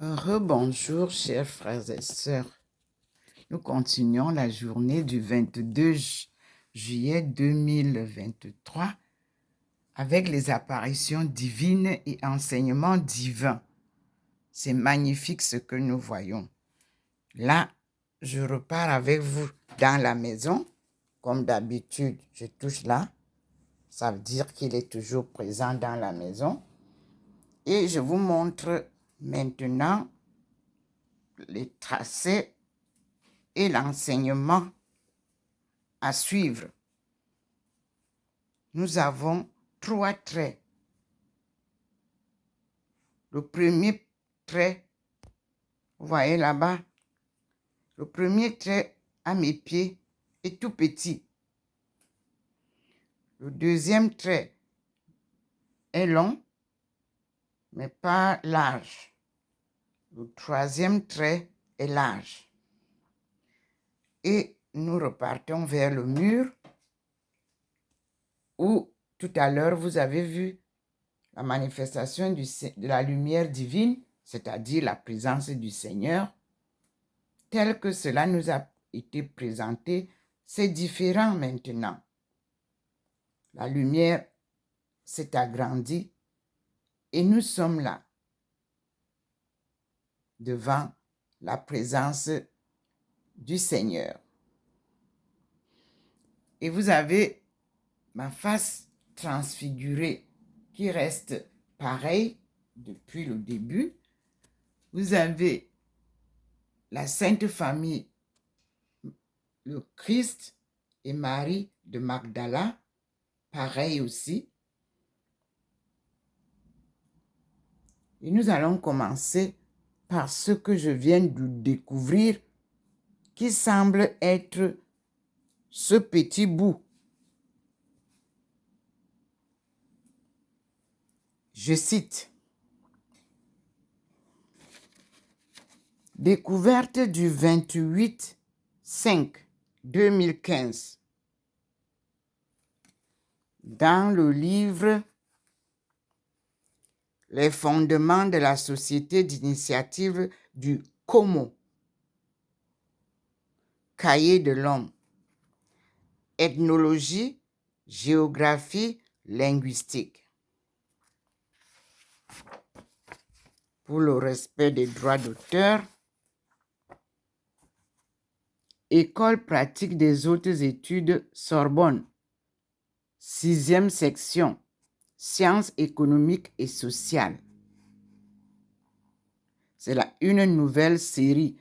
Rebonjour, chers frères et sœurs. Nous continuons la journée du 22 juillet 2023 avec les apparitions divines et enseignements divins. C'est magnifique ce que nous voyons. Là, je repars avec vous dans la maison. Comme d'habitude, je touche là. Ça veut dire qu'il est toujours présent dans la maison. Et je vous montre maintenant les tracés et l'enseignement à suivre. Nous avons 3 traits. Le premier trait, vous voyez là-bas, le premier trait à mes pieds est tout petit. Le deuxième trait est long, mais pas large. Le troisième trait est large. Et nous repartons vers le mur où tout à l'heure vous avez vu la manifestation de la lumière divine, c'est-à-dire la présence du Seigneur, tel que cela nous a été présenté. C'est différent maintenant. La lumière s'est agrandie et nous sommes là, devant la présence du Seigneur. Et vous avez ma face transfigurée qui reste pareille depuis le début. Vous avez la Sainte Famille, le Christ et Marie de Magdala, pareil aussi. Et nous allons commencer par ce que je viens de découvrir, qui semble être ce petit bout. Je cite: « Découverte du 28/5/2015 dans le livre Les fondements de la société d'initiative du Como, Cahier de l'homme, ethnologie, géographie, linguistique. Pour le respect des droits d'auteur, École pratique des hautes études Sorbonne, 6e section, sciences économiques et sociales. C'est une nouvelle série,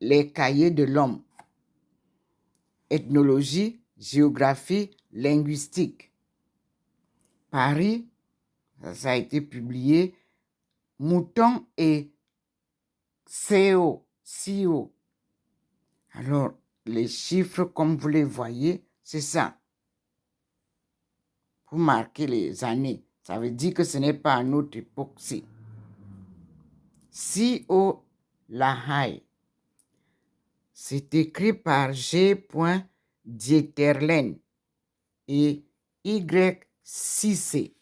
Les cahiers de l'homme, ethnologie, géographie, linguistique. Paris, ça a été publié, Mouton et CO. Alors, les chiffres, comme vous les voyez, c'est ça. Pour marquer les années, ça veut dire que ce n'est pas à notre époque-ci. CO Lahai. C'est écrit par G. Dieterlen et Y. Cissé.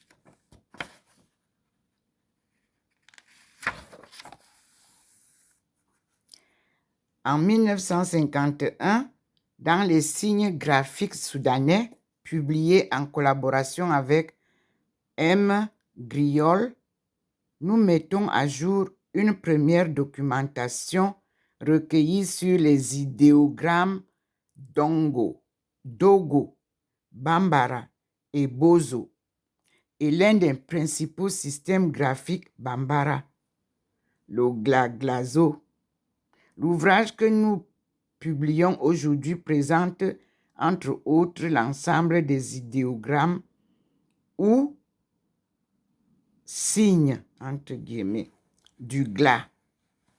En 1951, dans les signes graphiques soudanais, publiés en collaboration avec M. Griol, nous mettons à jour une première documentation recueillie sur les idéogrammes Dogo, Bambara et Bozo, et l'un des principaux systèmes graphiques Bambara, le Glaglazo. L'ouvrage que nous publions aujourd'hui présente, entre autres, l'ensemble des idéogrammes ou signes, entre guillemets, du glas,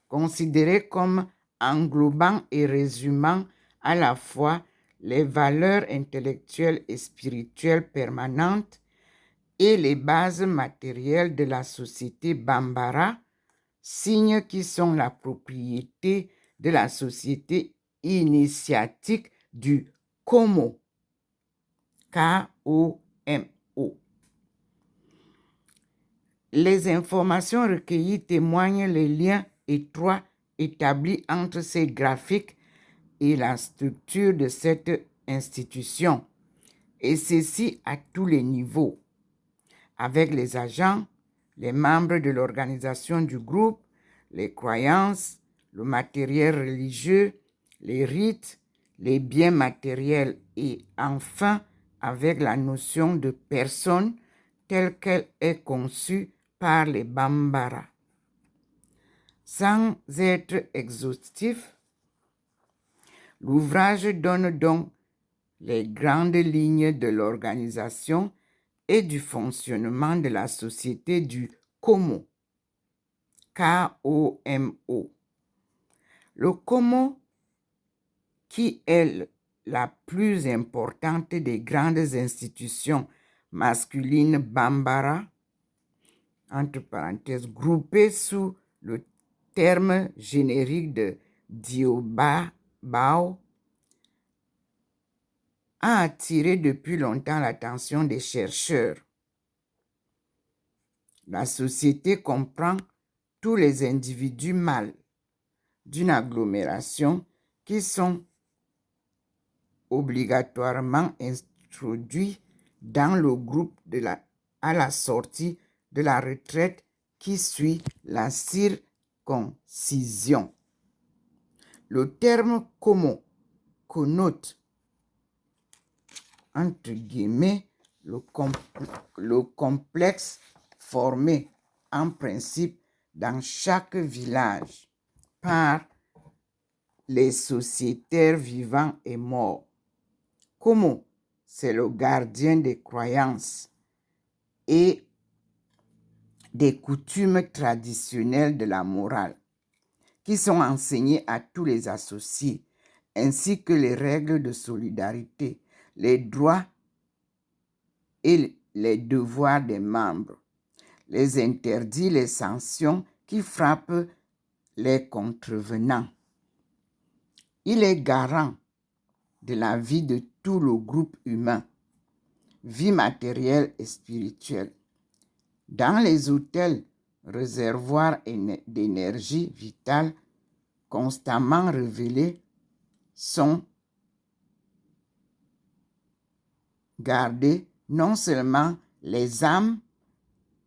considérés comme englobant et résumant à la fois les valeurs intellectuelles et spirituelles permanentes et les bases matérielles de la société Bambara, signes qui sont la propriété de la société initiatique du Como, K-O-M-O. Les informations recueillies témoignent les liens étroits établis entre ces graphiques et la structure de cette institution, et ceci à tous les niveaux, avec les agents, les membres de l'organisation du groupe, les croyances, le matériel religieux, les rites, les biens matériels et enfin avec la notion de personne telle qu'elle est conçue par les Bambara. Sans être exhaustif, l'ouvrage donne donc les grandes lignes de l'organisation et du fonctionnement de la société du Komo. K-O-M-O. Le Komo, qui est la plus importante des grandes institutions masculines Bambara, entre parenthèses, groupées sous le terme générique de Diobao, a attiré depuis longtemps l'attention des chercheurs. La société comprend tous les individus mâles d'une agglomération qui sont obligatoirement introduits dans le groupe à la sortie de la retraite qui suit la circoncision. Le terme Komo connote, entre guillemets, le complexe formé en principe dans chaque village par les sociétaires vivants et morts. Komo, c'est le gardien des croyances et des coutumes traditionnelles de la morale qui sont enseignées à tous les associés, ainsi que les règles de solidarité, les droits et les devoirs des membres, les interdits, les sanctions qui frappent les contrevenants. Il est garant de la vie de tout le groupe humain, vie matérielle et spirituelle. Dans les hôtels, réservoirs d'énergie vitale constamment révélés sont gardés non seulement les âmes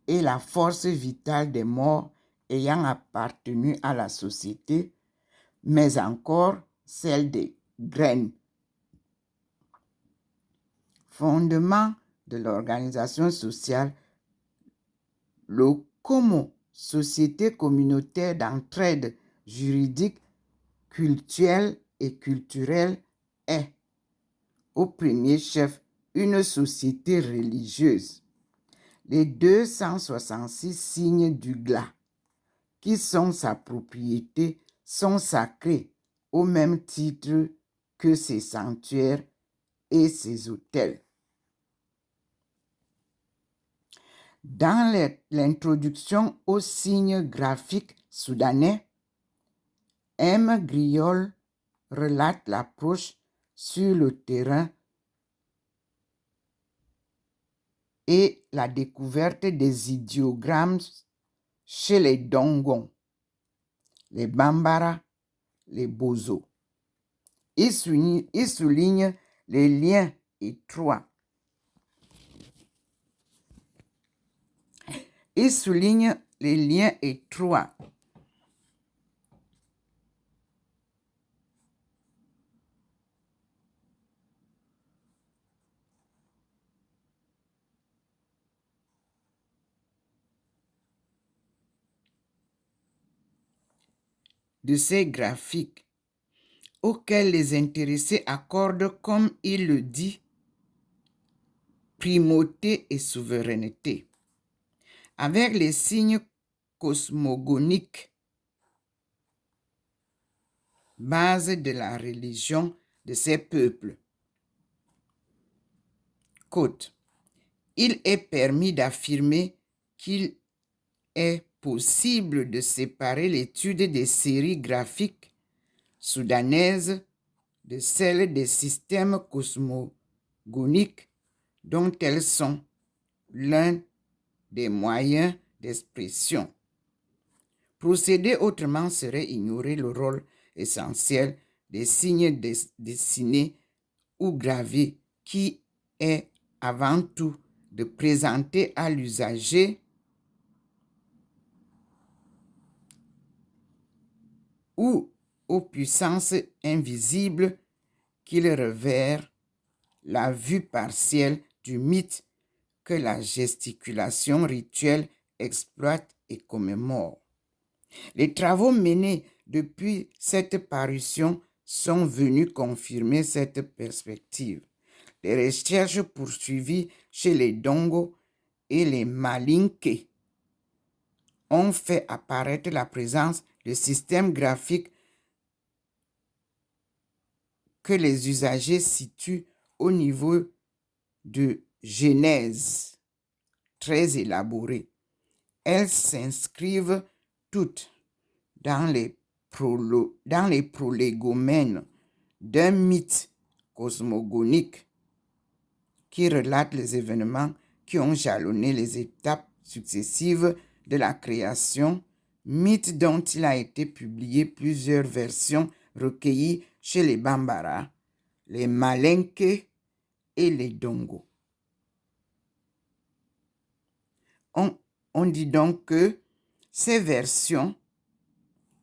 et la force vitale des morts ayant appartenu à la société, mais encore celle des graines. Fondement de l'organisation sociale, le Komo, société communautaire d'entraide juridique, culturelle et culturelle, est, au premier chef, une société religieuse. Les 266 signes du glas, qui sont sa propriété, sont sacrés au même titre que ses sanctuaires et ses hôtels. Dans l'introduction aux signes graphiques soudanais, M. Griol relate l'approche sur le terrain et la découverte des idéogrammes chez les Dongons, les Bambara, les Bozo. Il souligne les liens étroits. Il souligne les liens étroits de ces graphiques auxquels les intéressés accordent, comme il le dit, primauté et souveraineté, avec les signes cosmogoniques, base de la religion de ces peuples. Côte. Il est permis d'affirmer qu'il est possible de séparer l'étude des séries graphiques soudanaises de celle des systèmes cosmogoniques dont elles sont l'un des moyens d'expression. Procéder autrement serait ignorer le rôle essentiel des signes dessinés ou gravés qui est avant tout de présenter à l'usager ou aux puissances invisibles qu'il revêt la vue partielle du mythe que la gesticulation rituelle exploite et commémore. Les travaux menés depuis cette parution sont venus confirmer cette perspective. Les recherches poursuivies chez les Ndongo et les Melingui ont fait apparaître la présence de systèmes graphiques que les usagers situent au niveau de genèse très élaborée. Elles s'inscrivent toutes dans les prolégomènes d'un mythe cosmogonique qui relate les événements qui ont jalonné les étapes successives de la création, mythe dont il a été publié plusieurs versions recueillies chez les Bambara, les Melingui et les Ndongo. On dit donc que ces versions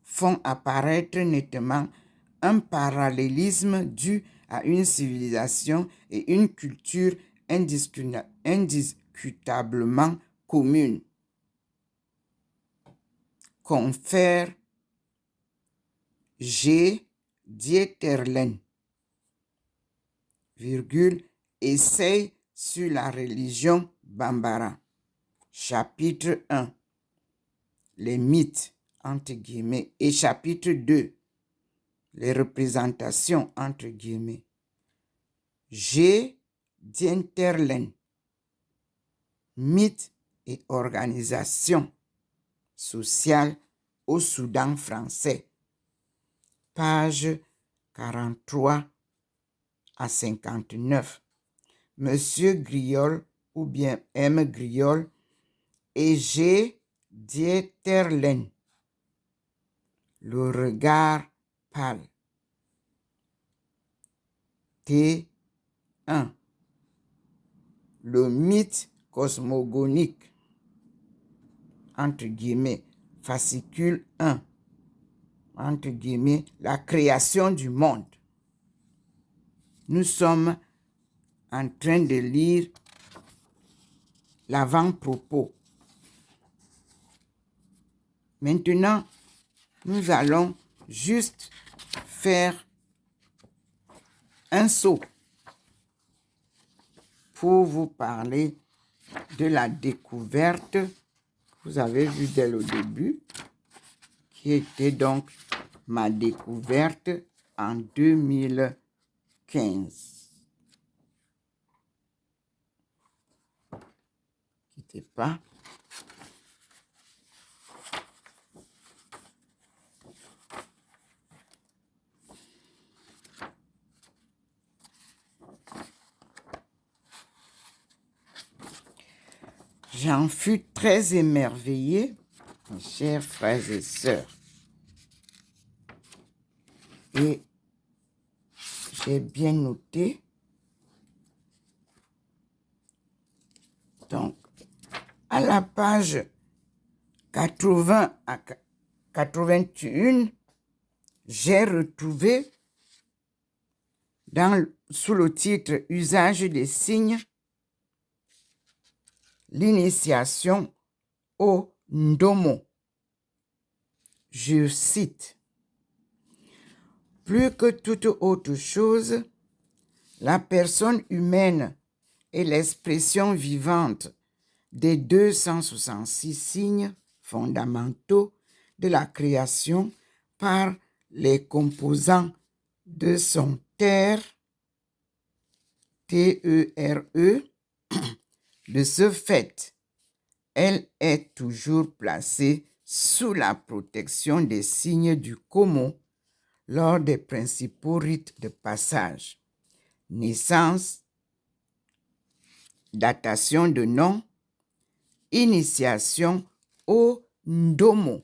font apparaître nettement un parallélisme dû à une civilisation et une culture indiscutablement communes. Confère G. Dieterlen, Essai sur la religion Bambara. Chapitre 1. Les mythes, entre guillemets, et chapitre 2. Les représentations, entre guillemets. G. Dieterlen, Mythes et organisation sociale au Soudan français. Page 43 à 59. Monsieur Griol ou bien M. Griol et G. Dieterlen. Le regard pâle. T1. Le mythe cosmogonique, entre guillemets, fascicule 1, entre guillemets, la création du monde. Nous sommes en train de lire l'avant-propos. Maintenant, nous allons juste faire un saut pour vous parler de la découverte que vous avez vue dès le début, qui était donc ma découverte en 2015. Quittez pas. J'en fus très émerveillé, mes chers frères et sœurs. Et j'ai bien noté. Donc, à la page 80 à 81, j'ai retrouvé sous le titre Usage des signes, l'initiation au Ndomo. Je cite: plus que toute autre chose, la personne humaine est l'expression vivante des 266 signes fondamentaux de la création par les composants de son terre, T-E-R-E. De ce fait, elle est toujours placée sous la protection des signes du Komo lors des principaux rites de passage: naissance, datation de nom, initiation au Ndomo.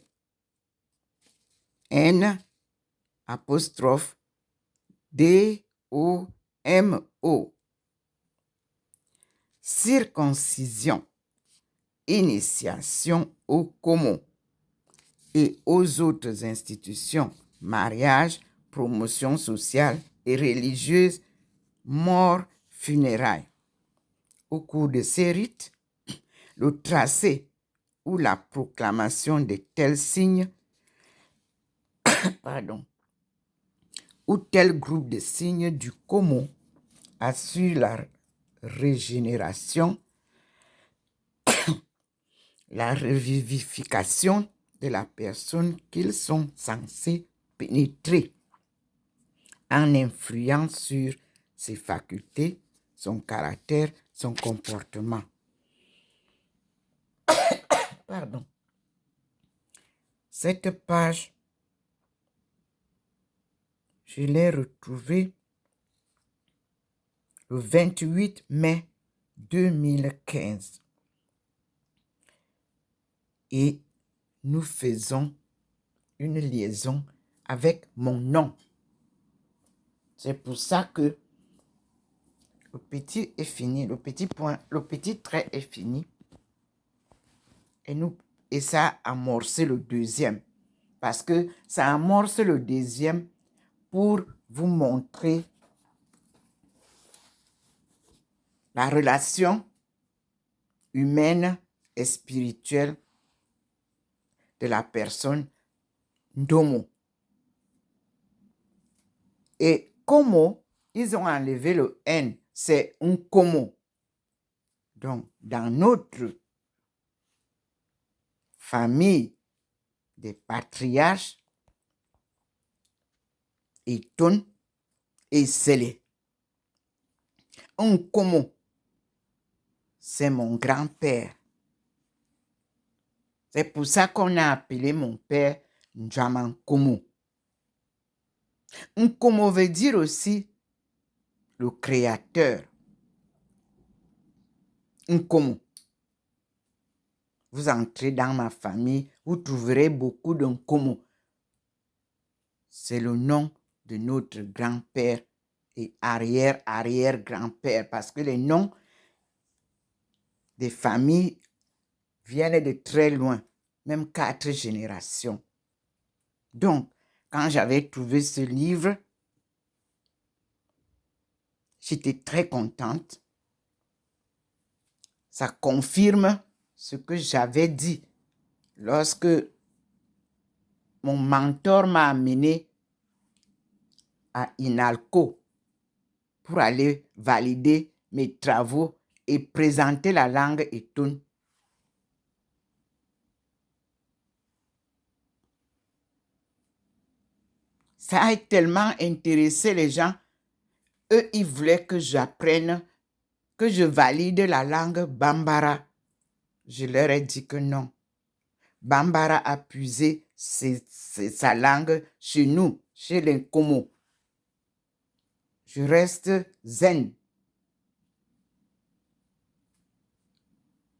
N apostrophe D-O-M-O. Circoncision, initiation au Komo et aux autres institutions, mariage, promotion sociale et religieuse, mort, funérailles. Au cours de ces rites, le tracé ou la proclamation de tels signes, ou tel groupe de signes du Komo assure la régénération, la revivification de la personne qu'ils sont censés pénétrer en influant sur ses facultés, son caractère, son comportement. Cette page, je l'ai retrouvée le 28 mai 2015. Et nous faisons une liaison avec mon nom. C'est pour ça que le petit est fini, le petit trait est fini. Et ça a amorcé le deuxième. Parce que ça amorce le deuxième pour vous montrer la relation humaine et spirituelle de la personne Ndomo. Et Komo, ils ont enlevé le N, c'est un Komo. Donc, dans notre famille des patriarches, Eton et Sélé. Un Komo, c'est mon grand-père. C'est pour ça qu'on a appelé mon père Njaman Komo. Un Komo veut dire aussi le créateur. Un Komo. Vous entrez dans ma famille, vous trouverez beaucoup d'un Komo. C'est le nom de notre grand-père et arrière-arrière-grand-père, parce que les noms des familles viennent de très loin, même 4 générations. Donc, quand j'avais trouvé ce livre, j'étais très contente. Ça confirme ce que j'avais dit lorsque mon mentor m'a amené à Inalco pour aller valider mes travaux et présenter la langue Eton. Ça a tellement intéressé les gens. Eux, ils voulaient que j'apprenne, que je valide la langue Bambara. Je leur ai dit que non. Bambara a puisé sa langue chez nous, chez les Komo. Je reste zen.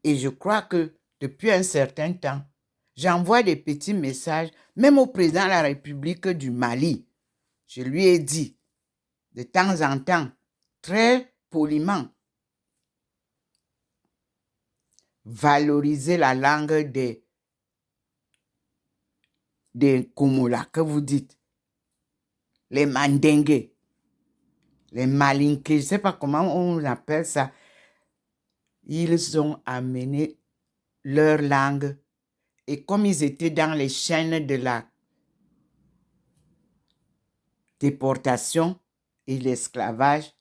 Et je crois que depuis un certain temps, j'envoie des petits messages, même au président de la République du Mali. Je lui ai dit, de temps en temps, très poliment, valoriser la langue des Komola que vous dites. Les Mandingues, les Malinké, je ne sais pas comment on appelle ça. Ils ont amené leur langue. Et comme ils étaient dans les chaînes de la déportation et l'esclavage,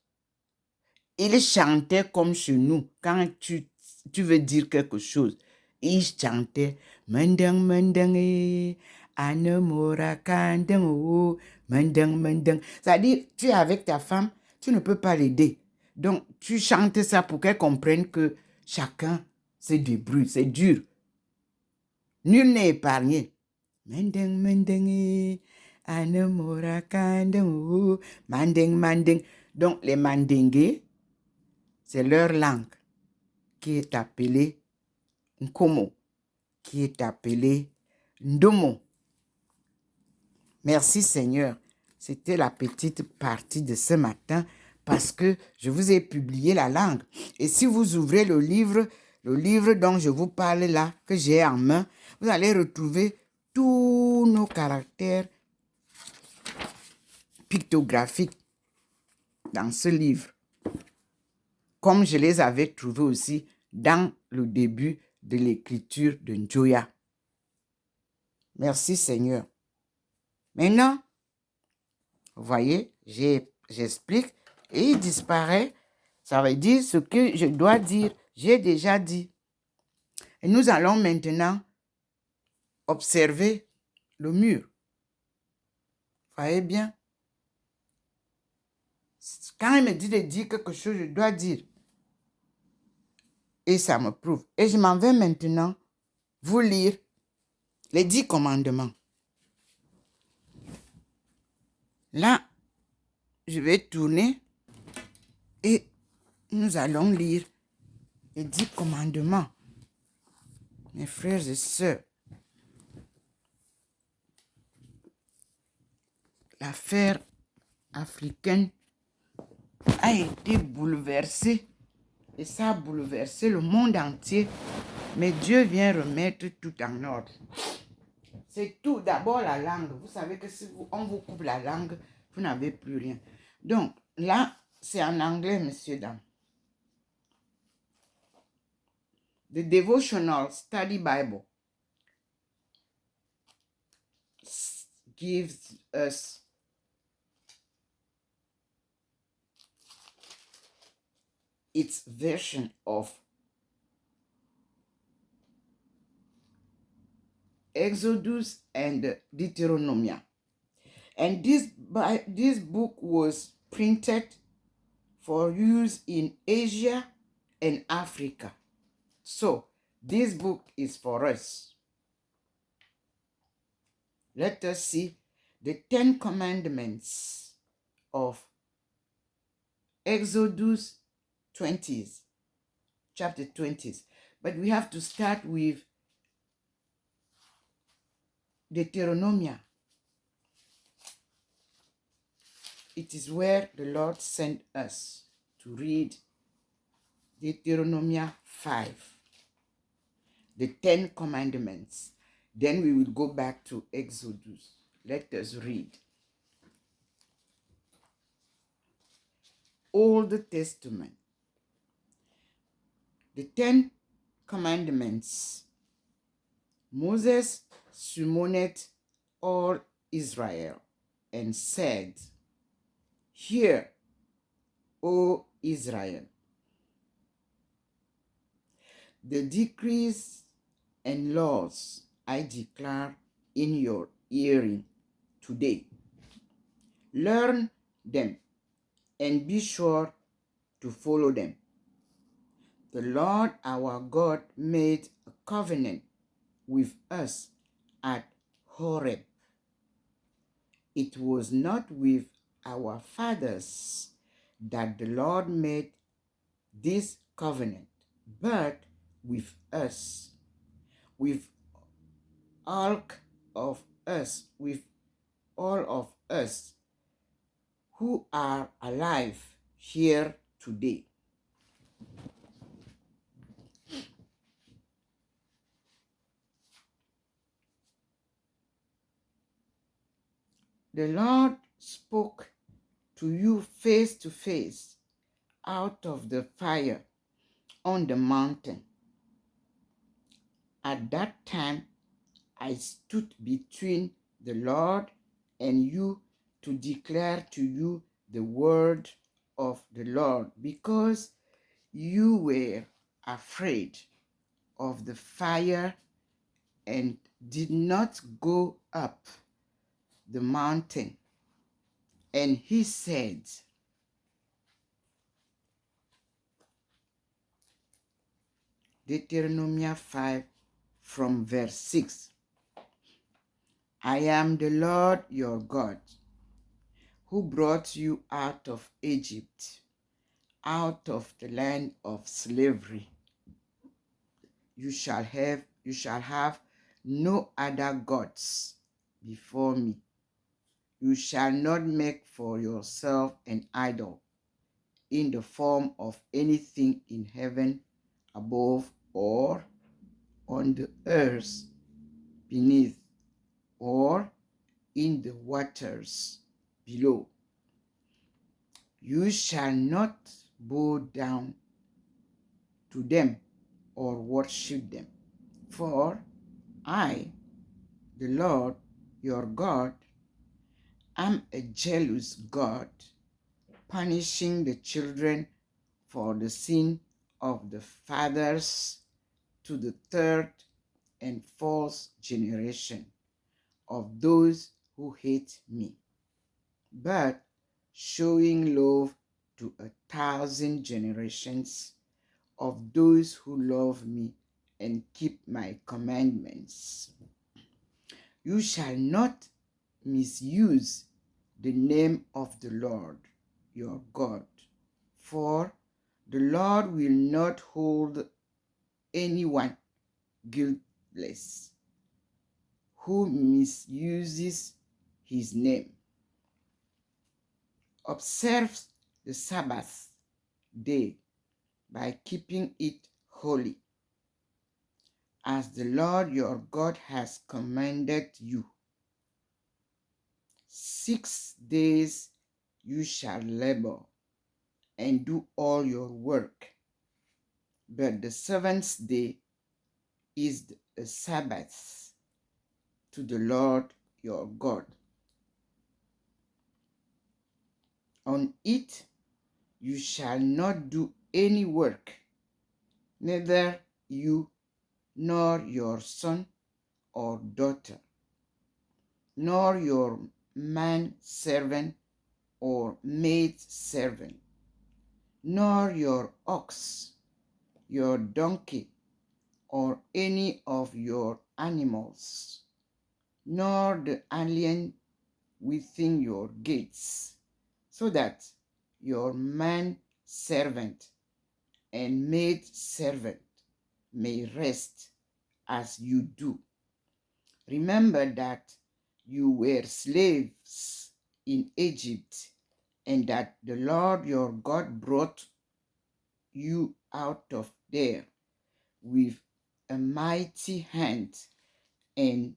ils chantaient comme chez nous. Quand tu veux dire quelque chose, ils chantaient Mendeng Mendeng Anemora Kandeng Mendeng Mendeng. C'est-à-dire, tu es avec ta femme, tu ne peux pas l'aider. Donc, tu chantes ça pour qu'elle comprenne que chacun se débrouille. C'est dur. Nul n'est épargné. Mendeng Mendeng Anemora Kandeng Mandeng Mandeng. Donc, les Mandingues, c'est leur langue qui est appelée Nkomo, qui est appelé Ndomo. Merci Seigneur. C'était la petite partie de ce matin parce que je vous ai publié la langue. Et si vous ouvrez le livre dont je vous parle là, que j'ai en main, vous allez retrouver tous nos caractères pictographiques dans ce livre, comme je les avais trouvés aussi dans le début de l'écriture de Njoya. Merci Seigneur. Maintenant, vous voyez, j'explique et il disparaît. Ça veut dire ce que je dois dire, j'ai déjà dit. Et nous allons maintenant observer le mur. Vous voyez bien? Quand il me dit de dire quelque chose, je dois dire. Et ça me prouve. Et je m'en vais maintenant vous lire les 10 commandements. Là, je vais tourner et nous allons lire les 10 commandements. Mes frères et sœurs, l'affaire africaine a été bouleversée et ça a bouleversé le monde entier. Mais Dieu vient remettre tout en ordre. C'est tout. D'abord la langue. Vous savez que si on vous coupe la langue, vous n'avez plus rien. Donc là, c'est en anglais, messieurs, dames. The Devotional Study Bible gives us its version of Exodus and Deuteronomy. And this book was printed for use in Asia and Africa. So, this book is for us. Let us see the 10 commandments of Exodus 20s, chapter 20s. But we have to start with Deuteronomy. It is where the Lord sent us to read Deuteronomy 5, the 10 commandments. Then we will go back to Exodus. Let us read. Old Testament. The 10 commandments. Moses summoned all Israel and said, "Hear, O Israel, the decrees and laws I declare in your hearing today. Learn them and be sure to follow them. The Lord our God made a covenant with us at Horeb. It was not with our fathers that the Lord made this covenant, but with us, with all of us who are alive here today." The Lord spoke to you face to face out of the fire on the mountain. At that time, I stood between the Lord and you to declare to you the word of the Lord, because you were afraid of the fire and did not go up the mountain. And he said, Deuteronomy 5 from verse 6, "I am the Lord your God, who brought you out of Egypt, out of the land of slavery. You shall have You shall have no other gods before me. You shall not make for yourself an idol in the form of anything in heaven above, or on the earth beneath, or in the waters below. You shall not bow down to them or worship them. For I, the Lord your God, am a jealous God, punishing the children for the sin of the fathers to the third and fourth generation of those who hate me, but showing love to 1,000 generations of those who love me and keep my commandments. You shall not misuse the name of the Lord your God, for the Lord will not hold anyone guiltless who misuses his name. Observe the Sabbath day by keeping it holy, as the Lord your God has commanded you. 6 days you shall labor and do all your work, but the seventh day is a Sabbath to the Lord your God. On it you shall not do any work, neither you nor your son or daughter, nor your manservant or maidservant, nor your ox, your donkey, or any of your animals, nor the alien within your gates, so that your manservant and maidservant may rest as you do. Remember that you were slaves in Egypt, and that the Lord your God brought you out of there with a mighty hand and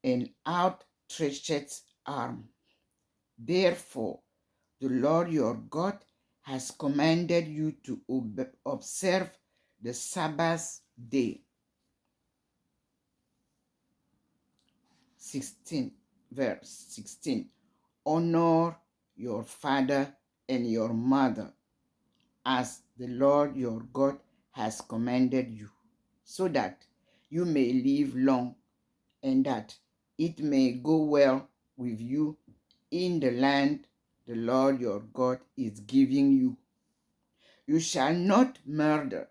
an outstretched arm. Therefore, the Lord your God has commanded you to observe the Sabbath day. 16, verse 16. Honor your father and your mother, as the Lord your God has commanded you, so that you may live long, and that it may go well with you in the land the Lord your God is giving you. You shall not murder.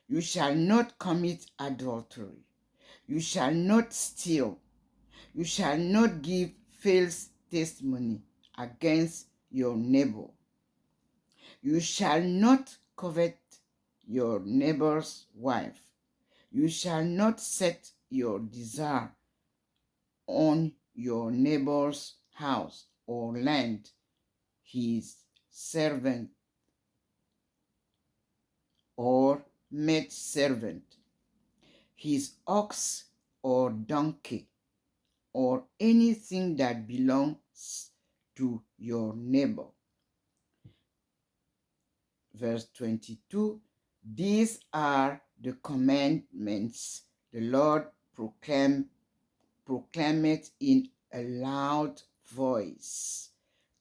You shall not commit adultery. You shall not steal. You shall not give false testimony against your neighbor. You shall not covet your neighbor's wife. You shall not set your desire on your neighbor's house or land, his servant or maidservant, his ox or donkey, or anything that belongs to your neighbor. Verse 22, these are the commandments the Lord proclaimed in a loud voice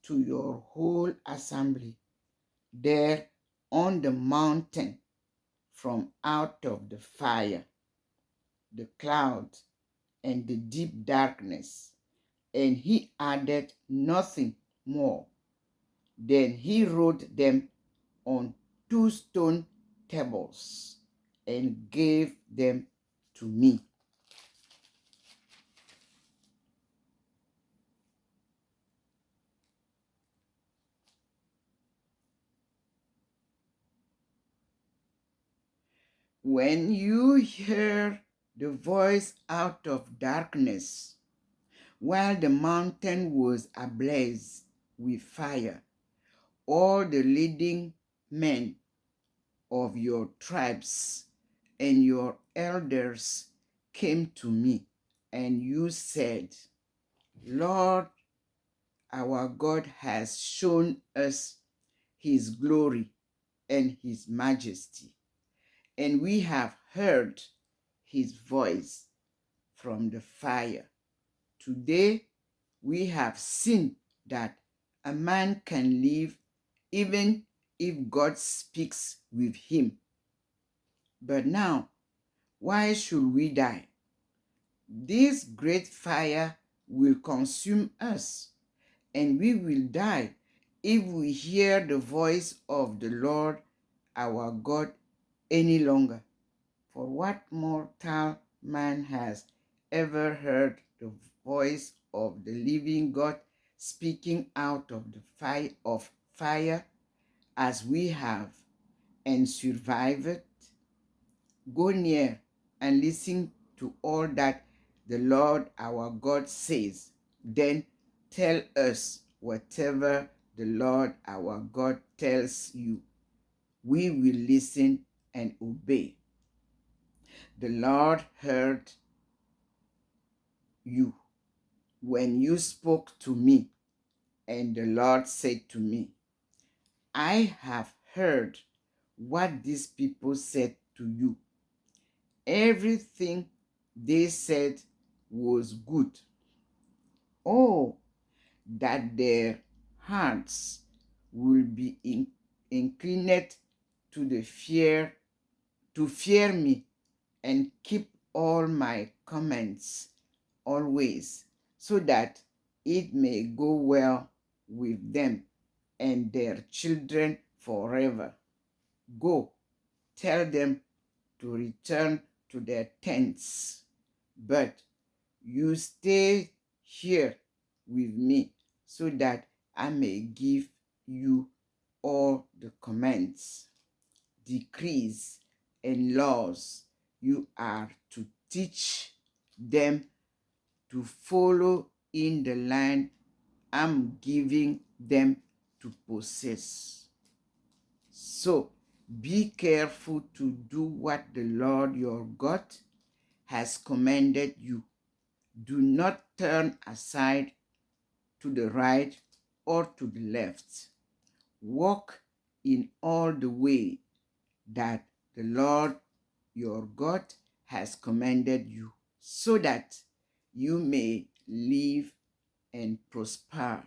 to your whole assembly there on the mountain from out of the fire, the cloud, and the deep darkness. And he added nothing more. Then he wrote them on 2 stone tables and gave them to me. When you hear the voice out of darkness, while the mountain was ablaze with fire, all the leading men of your tribes and your elders came to me, and you said, Lord, our God has shown us his glory and his majesty, and we have heard his voice from the fire. Today we have seen that a man can live even if God speaks with him. But now, why should we die? This great fire will consume us, and we will die if we hear the voice of the Lord our God any longer. For what mortal man has ever heard the voice of the living God speaking out of the fire as we have, and survived? Go near and listen to all that the Lord our God says. Then tell us whatever the Lord our God tells you. We will listen and obey. The Lord heard you when you spoke to me, and the Lord said to me, I have heard what these people said to you. Everything they said was good. Oh, that their hearts will be inclined to fear me and keep all my commands always, so that it may go well with them and their children forever. Go, tell them to return to their tents, but you stay here with me, so that I may give you all the commands, decrees, and laws you are to teach them to follow in the land I'm giving them to possess. So be careful to do what the Lord your God has commanded you. Do not turn aside to the right or to the left. Walk in all the way that the Lord your God has commanded you, so that you may live and prosper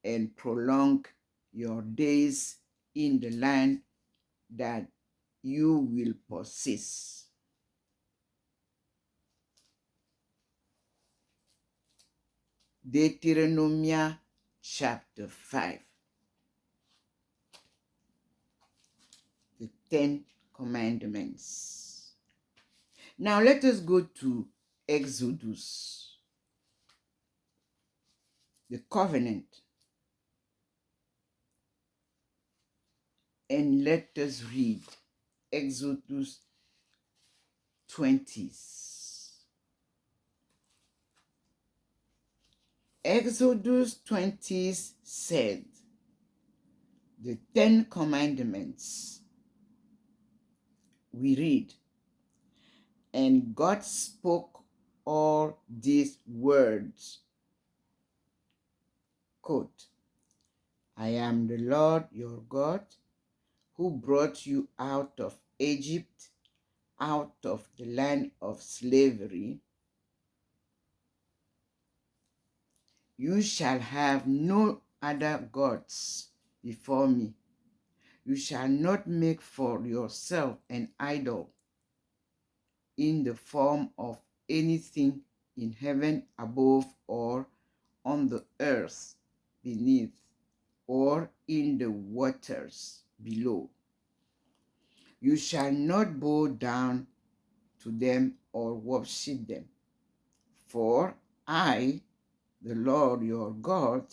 and prolong your days in the land that you will possess. Deuteronomy chapter 5. The 10 Commandments. Now let us go to Exodus, the covenant, and let us read Exodus 20. Exodus 20 said, the 10 Commandments. We read, and God spoke all these words, quote, I am the Lord your God, who brought you out of Egypt, out of the land of slavery. You shall have no other gods before me. You shall not make for yourself an idol in the form of anything in heaven above, or on the earth beneath, or in the waters below. You shall not bow down to them or worship them. For I, the Lord your God,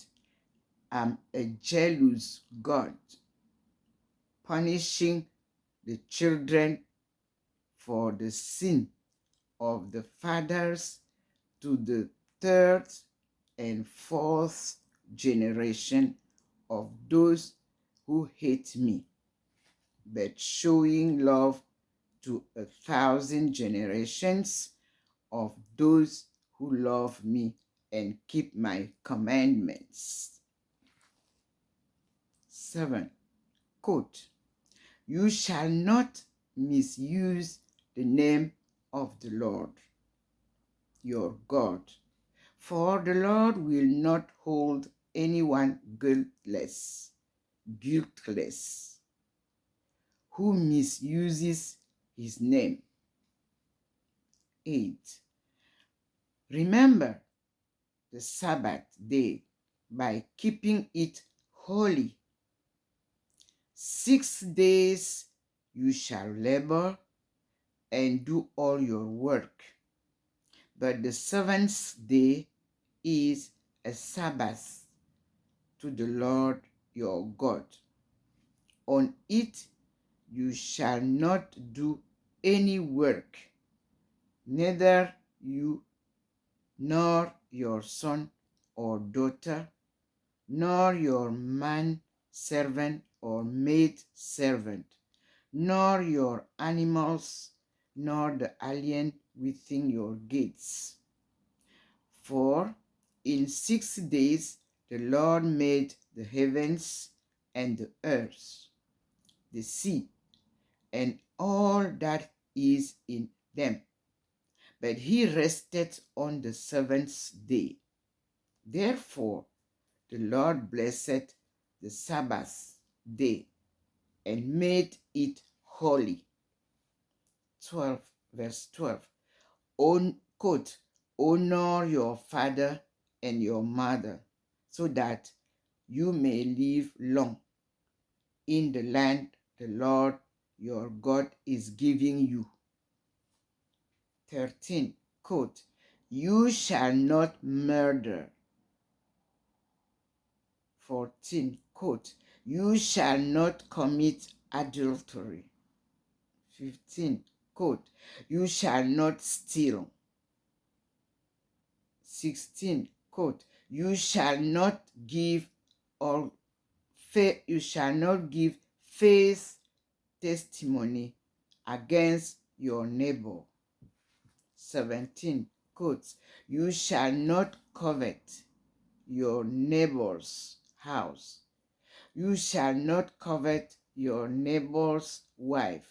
am a jealous God, punishing the children for the sin of the fathers to the third and fourth generation of those who hate me, but showing love to 1,000 generations of those who love me and keep my commandments. 7. Quote, you shall not misuse the name of the Lord your God, for the Lord will not hold anyone guiltless who misuses his name. 8. Remember the Sabbath day by keeping it holy. 6 days you shall labor and do all your work, but the seventh day is a Sabbath to the Lord your God. On it you shall not do any work, neither you nor your son or daughter, nor your man servant or maid servant, nor your animals, nor the alien within your gates. For in 6 days the Lord made the heavens and the earth, the sea, and all that is in them. But he rested on the seventh day. Therefore, the Lord blessed the Sabbath day and made it holy. 12, verse 12. Quote, honor your father and your mother, so that you may live long in the land the Lord your God is giving you. 13. Quote, you shall not murder. 14. Quote, you shall not commit adultery. 15. Quote, you shall not steal. 16. Quote, you shall not give false testimony against your neighbor. 17. Quote, you shall not covet your neighbor's house. You shall not covet your neighbor's wife,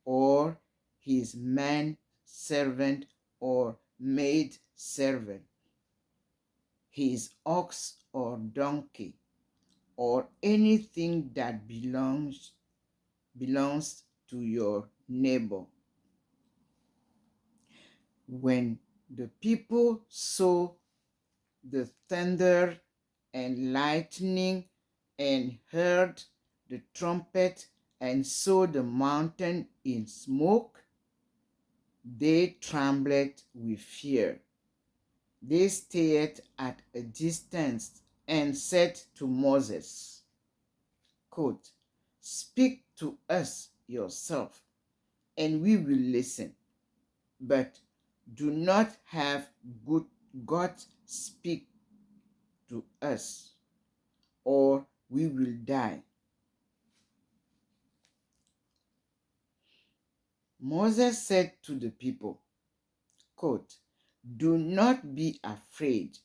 or his man servant or maid servant, his ox or donkey, or anything that belongs to your neighbor. When the people saw the thunder and lightning and heard the trumpet and saw the mountain in smoke, they trembled with fear. They stayed at a distance and said to Moses, quote, speak to us yourself, and we will listen, but do not have God speak to us, or we will die. Moses said to the people, quote, do not be afraid.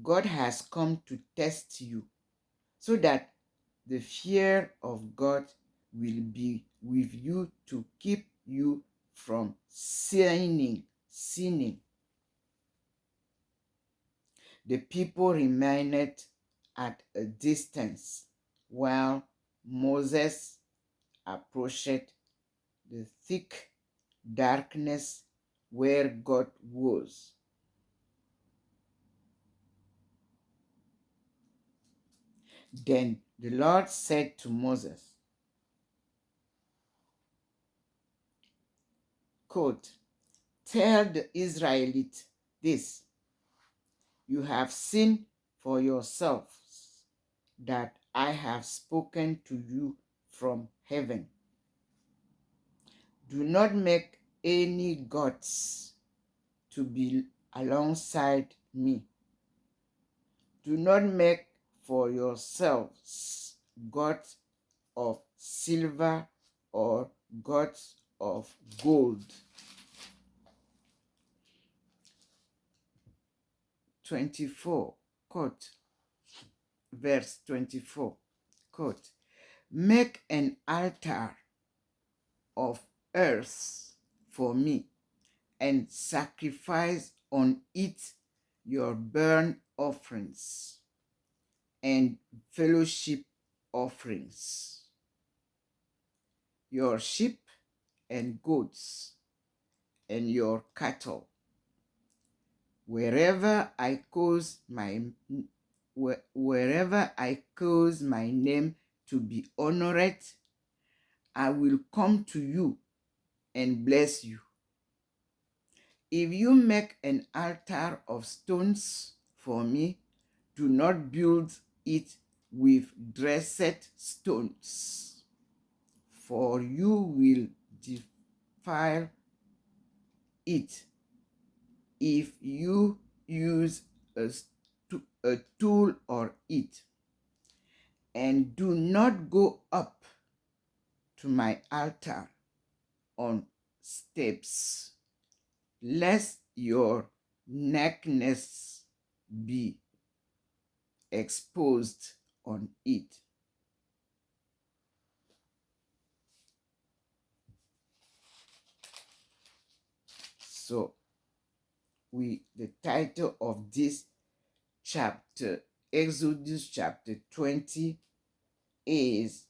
God has come to test you, so that the fear of God will be with you to keep you from sinning. The people remained at a distance while Moses approached the thick darkness where God was. Then the Lord said to Moses, quote, tell the Israelites this, you have seen for yourselves that I have spoken to you from heaven. Do not make any gods to be alongside me. Do not make for yourselves gods of silver or gods of gold. 24, quote, verse 24, quote, make an altar of earth for me and sacrifice on it your burnt offerings and fellowship offerings, your sheep and goats and your cattle. Wherever I cause my name to be honored, I will come to you and bless you. If you make an altar of stones for me, do not build it with dressed stones, for you will defile it if you use a tool or it. And do not go up to my altar on steps, lest your nakedness be exposed on it. So, the title of this chapter, Exodus chapter 20, is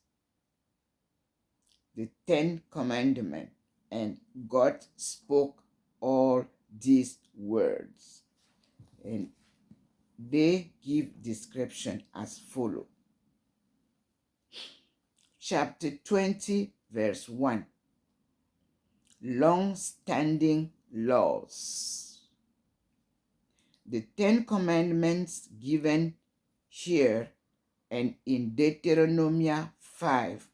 the 10 Commandments, and God spoke all these words. And they give description as follow. Chapter 20, verse 1. Long-standing laws. The 10 Commandments given here and in Deuteronomy 5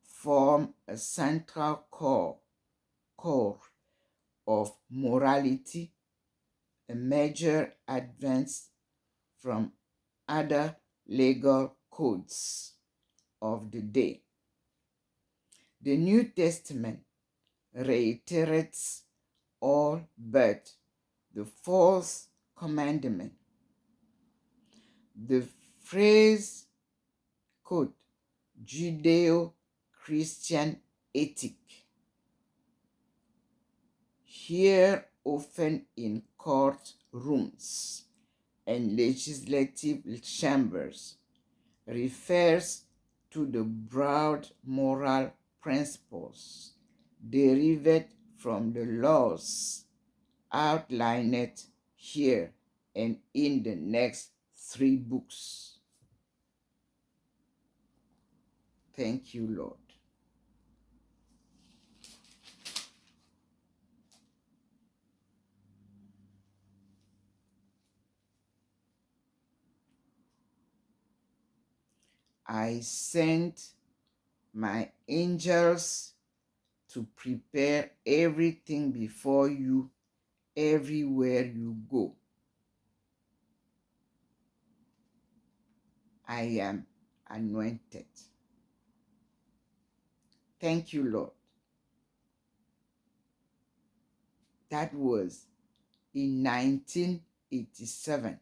form a central core of morality, a major advance from other legal codes of the day. The New Testament reiterates all but the fourth commandment. The phrase, quote, Judeo-Christian ethic, here often in court rooms and legislative chambers, refers to the broad moral principles derived from the laws outlined here and in the next 3 books. Thank you, Lord. I sent my angels to prepare everything before you everywhere you go. I am anointed. Thank you, Lord. That was in 1987.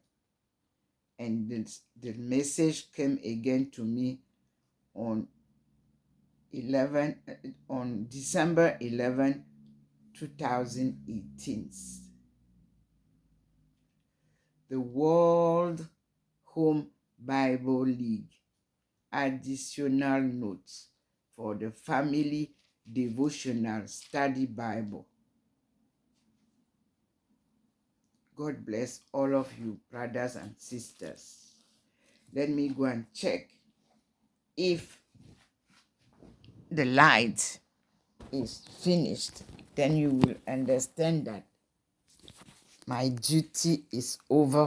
And the message came again to me on December 11, 2018. The World Home Bible League. Additional notes for the Family Devotional Study Bible. God bless all of you, brothers and sisters. Let me go and check if the light is finished. Then you will understand that my duty is over.